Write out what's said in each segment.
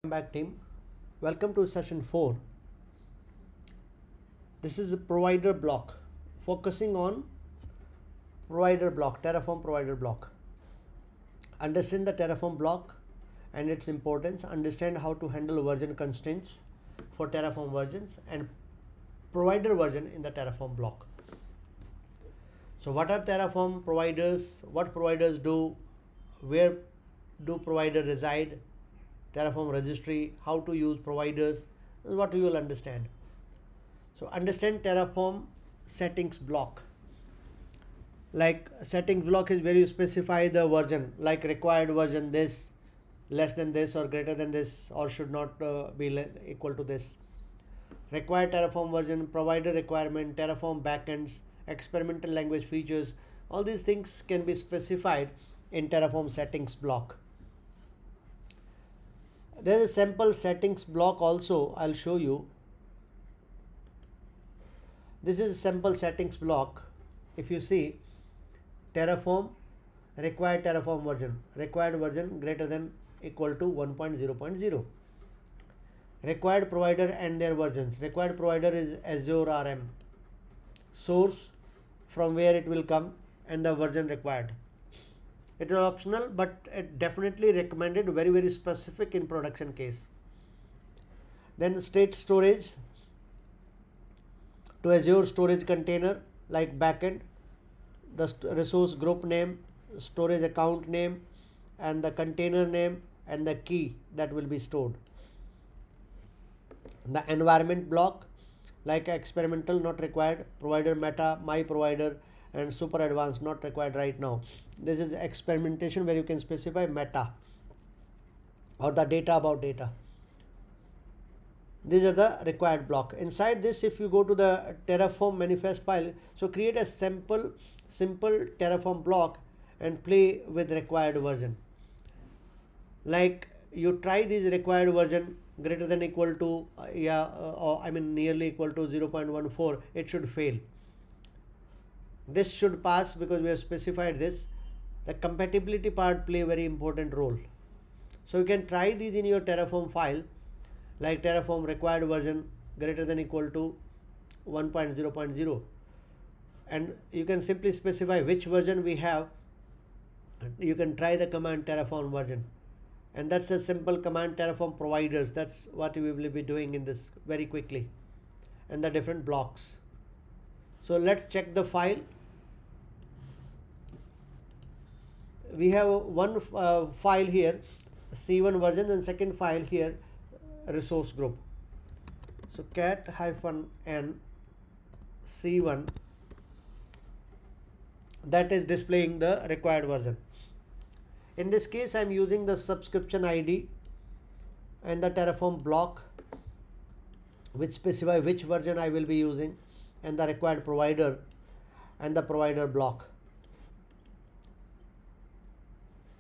Welcome back, team. Welcome to session 4. This is a provider block, focusing on provider block, Terraform provider block. Understand the Terraform block and its importance. Understand how to handle version constraints for Terraform versions and provider version in the Terraform block. So what are Terraform providers? What providers do? Where do provider reside? Terraform registry, how to use providers, is what you will understand. So understand Terraform settings block. Like settings block is where you specify the version, like required version this, less than this or greater than this, or should not be equal to this. Required Terraform version, provider requirement, Terraform backends, experimental language features, all these things can be specified in Terraform settings block. There is a sample settings block also. I'll show you. This is a sample settings block. If you see, Terraform required Terraform version greater than equal to 1.0.0. Required provider and their versions. Required provider is azurerm. Source from where it will come and the version required. It is optional, but it definitely recommended, very specific in production case. Then state storage to Azure storage container like backend, the resource group name, storage account name, and the container name and the key that will be stored. The environment block like experimental not required, provider meta, my provider, and super advanced not required right now. This is experimentation where you can specify meta or the data about data. These are the required block. Inside this, if you go to the Terraform manifest file, so create a simple Terraform block and play with required version. Like you try this required version greater than equal to nearly equal to 0.14, it should fail. This should pass because we have specified this. The compatibility part play a very important role. So you can try these in your Terraform file, like Terraform required version greater than equal to 1.0.0, and you can simply specify which version we have. You can try the command Terraform version, and that's a simple command Terraform providers. That's what we will be doing in this very quickly, and the different blocks. So let's check the file. We have one file here, C1 version, and second file here, resource group. So cat-n C1, that is displaying the required version. In this case, I'm using the subscription ID and the Terraform block, which specify which version I will be using, and the required provider and the provider block.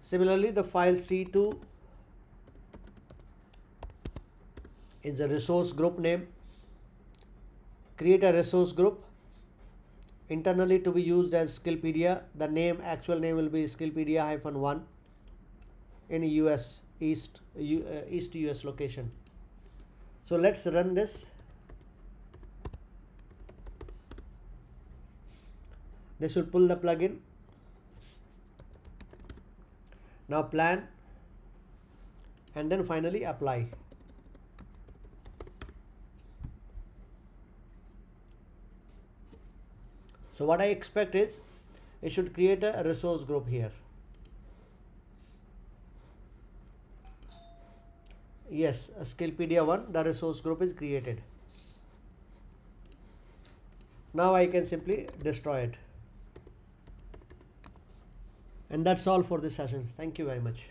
Similarly, the file C2 is a resource group name. Create a resource group internally to be used as Skillpedia. The name, actual name will be Skillpedia-1 in US East US location. So let's run this. This will pull the plugin. Now plan, and then finally apply. So what I expect is it should create a resource group here. Yes, Skillpedia-1, the resource group is created. Now I can simply destroy it. And that's all for this session. Thank you very much.